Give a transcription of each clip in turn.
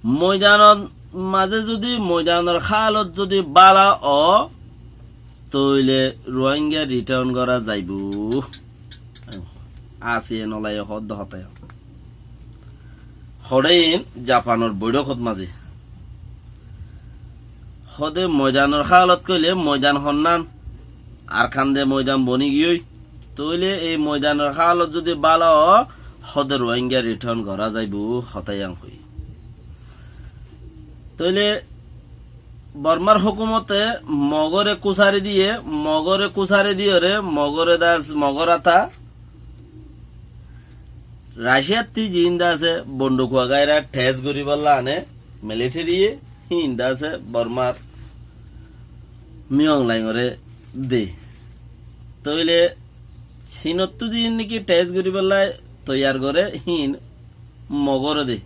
ময়দানত মাঝে যদি ময়দানের খালত যদি বালা তইলে রোহিঙ্গা রিটার্ন করা যাইব আছে নলাই হদ হতায় হরেইন জাপানের বৈঠকত মাঝে সদে ময়দানের খালত কইলে ময়দান হন্নান আর খান্দে ময়দান বনি গিয়ে তইলে এই ময়দানের খালত যদি বালা সদে রোহিঙ্গা রিটার্ন করা যাইব হতায়াং হই তইলে বর্মার হুকুমতে মগরে কুসারি দিয়ে রে মগরে দাস মগরাতা রাশিয়ার তি জিন্দা আছে বন্দুক গায়রা ঠেস গরি বললা আনে মিলিটারি হিন্দা আছে বর্মার মিয়ং লাইঙরে দে তইলে চীনতো জিন নাকি ঠেস গরি বললাই তৈয়ার করে হিন মগরে দে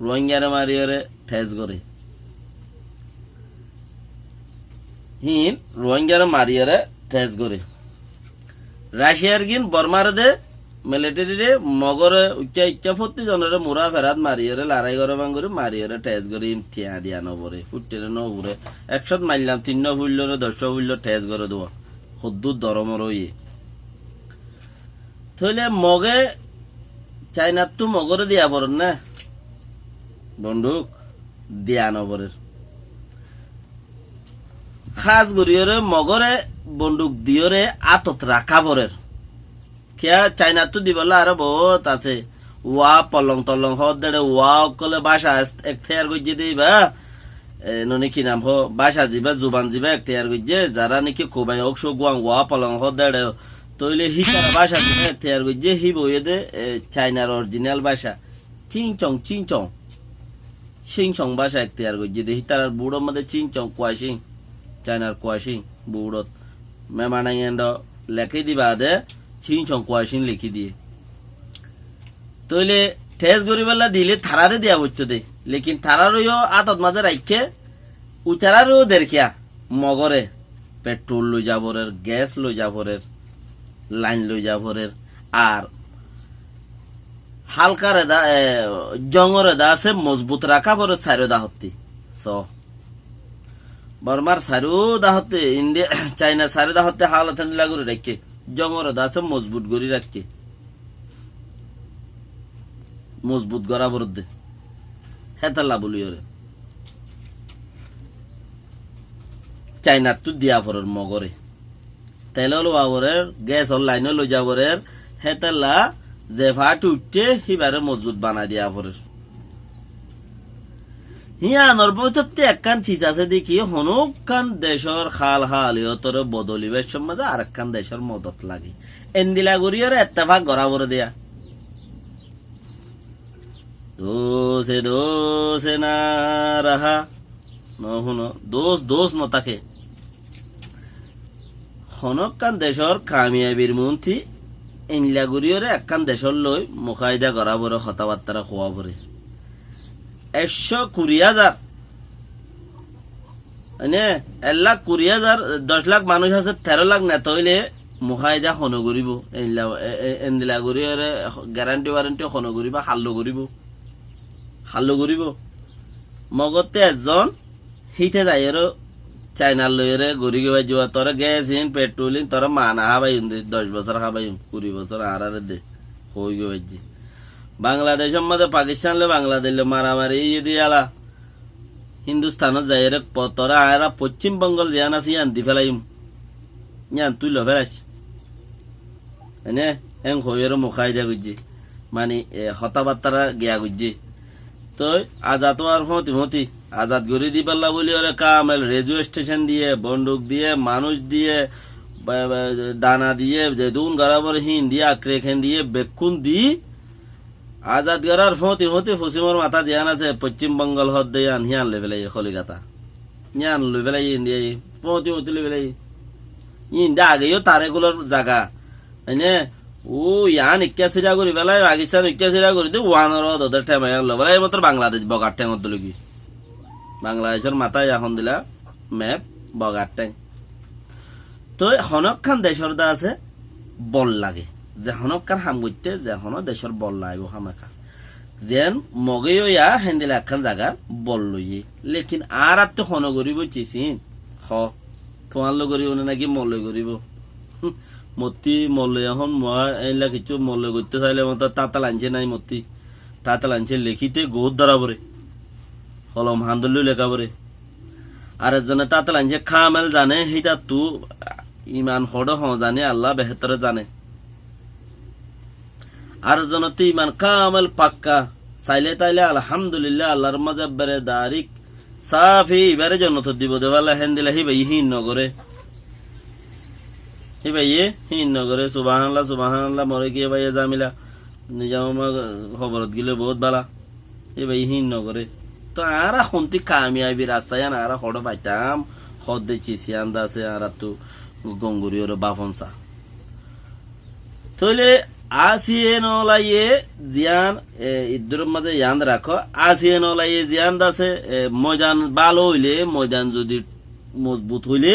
রোহিঙ্গারে মারিয়রে ঠেস করে হিন রোহিঙ্গারে মারিয়রে ঠেস করে রাশিয়ার গিন বর্মার দে মিলিটারি রে মগরে উচ্চা ফতি জনরে মুরা ফেরাত মারিয়রে লড়াই করে বাঙ্গুরে মারিয়রে ঠেস করে ঠিয়া দিয়া নবরে ফুটে নবরে 100 মাইলাম 3 ফুল্ল 10 ফুল্ল ঠেস করে দেওয়া হদ্দুর দরমর ইয়ে থইলে মগে চাইনার তো মগরে দিয়া পড়েন না বন্দুক দিয়া নবরের খাস গরিয়রে মগরে বন্দুক দিয়রে আতত রাখা পরের খেয়া চাইনা তো দিবলা আরো বহুত আছে ওয়া পলং তলং হদ দেড়ে ওয়া কলে বাসা এক থেয়ার গজ্জে দিবা ননি কি নাম হো বাসা জিবা জুবান জিবা এক থেয়ার গজ্জে যারা নাকি কোবাই অকশো গুয়াং ওয়া পলং হদ দেড়ে তইলে হিসার বাসা জিবা এক থেয়ার গজ্জে হি বইয়ে চাইনার অরিজিনাল বাসা চিংচং সিংচং বাসা এক থেয়ার গজ্জে দে হিতার বুড়োর মধ্যে চিংচং কোয়াশিং চাইনার কোয়াশিং বুড়ত মেমানাই এন্ড লেখে দিবা দে চিংচং কোয়াশিং লিখি দিয়ে তইলে ঠেস গরিবেলা দিলে থারারে দিয়া বইতো দে লেকিন থারারও আতত মাঝে রাখে উচারারও দেখিয়া মগরে পেট্রোল লই যাবরের গ্যাস লই যাবরের লাইন লই যাবরের আর হালকার জঙ্গর আছে মজবুত রাখা পরে সাইরো দাহতি বর্মার সাইরো দাহতে ইন্ডিয়া চাইনা সাইরো দাহতে হালত লাগুরে রাখে জঙ্গর আছে মজবুত গড়ি রাখে মজবুত গড়া বরদে হেতাল্লা বলিওরে চাইনা তো দিয়া পরের মগরে তেল লোয়াবরের গ্যাস লাইন লই যাবরের হেতাল্লা যে ভাট উঠতে হিবারে মজবুত বানা দিয়া পরের হিয়া নরবততে একখান চিজ আছে দেখি হনুকান দেশর খাল হালিয়তর বদলিবের সমাজে আর একখান দেশের মদত লাগে এন্দিলা গরিয়র এত্তেফাক গড়াবরে দেয়া দোষে না রাহা নহুনো দোষ নতাকে হনকান দেশর কামিয়াবির মন্ত্রী এনলা গরিয়রে একখান দেশর লই মুখাইদা গড়াবরে কথাবার্তা খোয়া পরে 120,000 মানে 1,20,000 10 লাখ মানুষ আছে 13 লাখ না তইলে মুখাইদা হন করিব এনলা গরিয়রে গ্যারান্টি ওয়ারেন্টি হন করিবা খাল্লো করিব মগতে একজন হিতে যায় চাইনার লইরে গড়ি গেবা যাওয়া তোরা গ্যাস ইন পেট্রোল ইন তোরা মানা হাবাই 10 বছর হাবাই 20 বছর আর দে হই গেবাজি বাংলাদেশের মধ্যে পাকিস্তান লে বাংলাদেশ লে মারামারি যদি আলা হিন্দুস্তানত যাই রে তোরা আয়রা পশ্চিম বঙ্গল জিয়ান আছে ইয়ান দি ফেলাইম ইয়ান তুই লো ফেলাইস এনে এং হইয়ের মুখাই দিয়া গুজি মানে কথাবার্তারা গিয়া গুজি তো আজাদ আর মতি আজাদ গড়ি দি পাল্লা বলি ওরে কামেল রেডিও স্টেশন দিয়ে বন্দুক দিয়ে মানুষ দিয়ে দানা দিয়ে যে দুন গড়াবর হিন দিয়ে আক্রে খেন দিয়ে বেকুন দি আজাদ গড়ার ফতি ফসিমর মাথা জিয়ান আছে পশ্চিম বঙ্গল হদ দিয়ে হিয়ান লেভেলাই খলিকাতা ইয়ান লেভেলাই ইন্ডিয়া ফতি লেভেলাই ইন্ডিয়া আগেও তারেগুলোর জায়গা এনে ও ইয়ান ইক্কা সিরা করি বেলায় পাকিস্তান ইক্কা সিরা করি দে ওয়ানর ওদের ঠেমাই আনলো বেলায় মাত্র বাংলাদেশ বগার ঠেঙত দিল কি বাংলাদেশের মাথায় এখন দিলা ম্যাপ বগার ঠেং তো হনকান দেশের দা আছে বল লাগে যে হনকার হাম করতে যে হন দেশের বল লাগবে হামাখা যেন মগেও ইয়া হেন্দিলা একখান জায়গার বল লইয়ে লেকিন আর তো হন করিব চিসিন হ তোমার লো করিব নাকি মল্ল করিব মতি মল্ল এখন মই এইলা কিছু মল্ল করতে চাইলে মতো তাতা লাঞ্চে নাই মতি তাতা লাঞ্চে লেখিতে গোদ দ্বারা পরে কলম হান্দল লেখা পরে আর একজনে তাতা লাঞ্চে খামেল জানে সেইটা তু ইমান হড হ জানে আল্লাহ বেহতরে জানে আর জন তো ইমান কামেল পাক্কা চাইলে তাইলে আলহামদুলিল্লাহ আল্লাহর মাঝে বেড়ে দারিক সাফি এবারে জন্নত দিব দেওয়ালা হেন দিলে হি ভাই হিন নগরে হি ভাইয়ে হিন নগরে সুবহানাল্লাহ সুবহানাল্লাহ মরে গিয়ে ভাইয়ে জামিলা নিজামা খবরত গিলে বহুত বালা হি ভাই হিন নগরে তো আর শুনতি কামিয়াবি রাস্তায় আর হড় পাইতাম হদ দিচ্ছি সিয়ান্দা আছে আর তো গঙ্গুরিওর বাফনসা তইলে আসিয়ে নলাইয়ে জিয়ান ইদ্দুর মাঝে ইয়ান রাখো আসিয়ে নলাইয়ে জিয়ান দাসে ময়দান ভালো হইলে ময়দান যদি মজবুত হইলে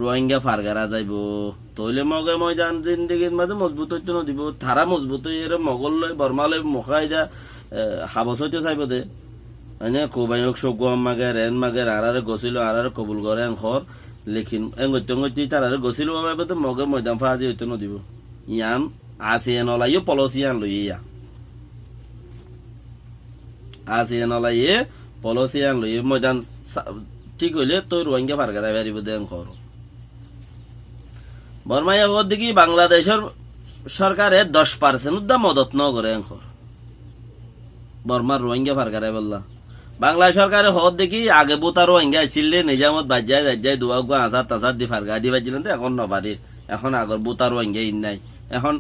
রোহিঙ্গা ফারগারা যাইব তইলে মগে ময়দান জিন্দগির মাঝে মজবুত হইতে নদিব তারা মজবুত হইয়ে মগল লই বর্মা লই মুখাইদা হাবস হইতে চাইব দে মানে কোবাইক সগুয়াম মাগে রেন মাগে আরারে গছিল আরারে কবুল করে এংখর লেকিন এঙ্গতি তারারে গছিল বাবা তো মগে ময়দান ফাজি হইতে নদিব ইয়ান আসিয়ে নলাইয়ে পলসিয়ান লইয়া আসিয়ে নলাইয়ে পলসিয়ান লইয়ে ময়দান ঠিক হইলে তো রোহিঙ্গা ফারগারা বেরিব দেন খর বর্মাইয়া কর দেখি বাংলাদেশের সরকারে 10% দা মদত ন করে এখর বর্মার রোহিঙ্গা ফারগারা বললা বাংলা সরকারে হদ দেখি আগে বুতা রোহিঙ্গা ছিলে নিজামত বাজ্যায় রাজ্যায় দুয়া গুয়া আসার তাসার দি ফারগা দি বাজিলেন তো এখন নবাড়ির এখন আগর বুতা রোহিঙ্গা ইন নাই এখন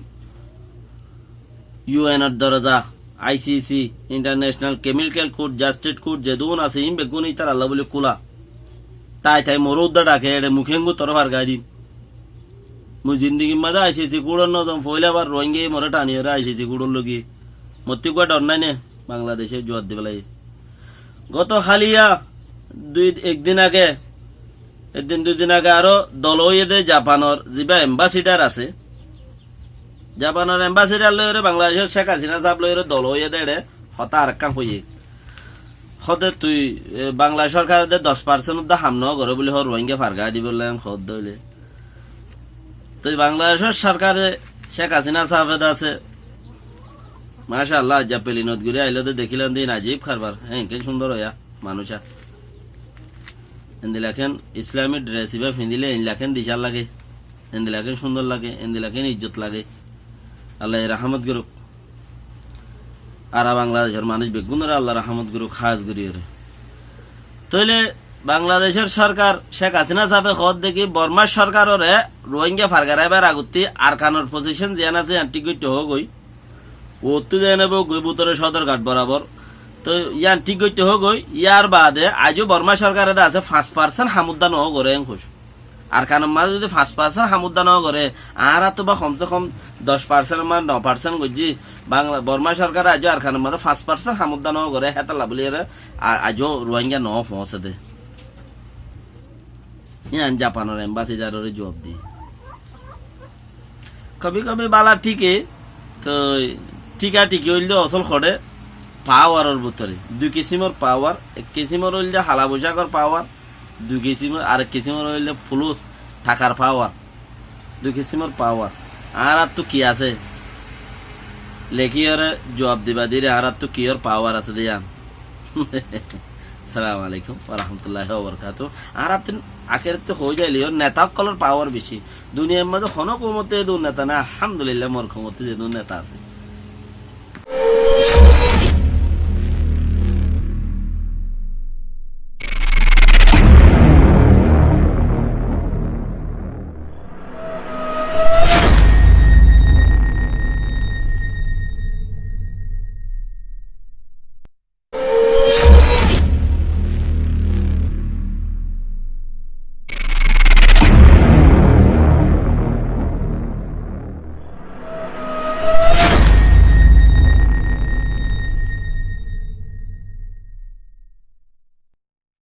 ইউএন এর দরজা ICC international chemical court justice court যেদুন আছে ইম বেগুন ইতার আল্লাহ বলে কুলা তাই মরুদ্দা ডাকে এড়ে মুখেঙ্গু তর ফারগা দিন মুই জিন্দগি মাঝে আইসিসি কুড়ন নজম ফইলে আবার রোহিঙ্গা মরে টানিয়ে আইসিসি কুড়ন লগি মতি কুয়া ডর নাই নে বাংলাদেশে জোয়ার দিবেলাই গত খালিয়া একদিন আগে দুদিন আগে আরো দল হইয়ে দে জাপানের যিবা এম্বাসিডার আছে জাপানের এম্বাসিডার লইরে বাংলাদেশের শেখ হাসিনা সাহেব লইরে দল হইয়ে দে হতা আর কাম হইয়ে হতে তুই বাংলা সরকার 10% দা হামন করে বলে হর রোহিঙ্গা ফারগা দিব হদ দইলে তুই বাংলাদেশের সরকারে শেখ হাসিনা সাহেব আছে মাশাআল্লাহ জাপেলিনত ঘুরে আইলো তো দেখিলাম দিন আজীব খারবার হ্যাঁ কে সুন্দর হইয়া মানুষা এন্দিলাখেন ইসলামী ড্রেস ইবা ফিন্দিলে এন্দিলাখেন দিশার লাগে এন্দিলাখেন সুন্দর লাগে এন্দিলাখেন ইজ্জত লাগে আল্লাহ রাহমত করুক আর বাংলাদেশের মানুষ বেগুনরা আল্লাহ রাহমত করুক খাস করিয়ে তইলে বাংলাদেশের সরকার শেখ হাসিনা সাহেব খদ দেখি বর্মার সরকারের রোহিঙ্গা ফারগারাইবার আগুতি আর খানোর পজিশন জিয়ান আছে আন্টিকুইট হোক ওই ওতে যায় নেব গৈবুতরের সদরঘাট বরাবর তো ইয়ান ঠিক করতে হোক ইয়ার বাদে আজও বর্মা সরকারের আছে 5% হামুদ্দা ন করে খুশ আর কারণ মাঝে যদি 5% হামুদ্দা ন করে আর তো বা কমসে কম 10% মান 9% গজি বাংলা বর্মা সরকার আজও আর কারণ মাঝে 5% হামুদ্দা ন করে হেতা লাভলি আজও রোহিঙ্গা ন পৌঁছে দে ইয়ান জাপানের এম্বাসিডারের জবাব দি কবি কবি বালা ঠিকই তো টিকা টিকি হইলে অসল খড়ে পাওয়ারের ভিতরে 2 কিসিমের পাওয়ার 1 কিসিমের হইলে হালা বৈশাখর পাওয়ার 2 কিসিমের আর 1 কিসিমের হইলে ফুলুস টাকার পাওয়ার 2 কিসিমের পাওয়ার আর তো কি আছে লেখিয়ারে জবাব দিবা দিরে আর তো কিয়র পাওয়ার আছে দিয়ান আসসালামু আলাইকুম ওয়া রাহমাতুল্লাহি ওয়া বারাকাতুহু আর আপনি আখের তো হয়ে যাইলিও নেতা কলর পাওয়ার বেশি দুনিয়ার মধ্যে কোনো কমতে দু নেতা না আলহামদুলিল্লাহ মোর ক্ষমতা যে দু নেতা আছে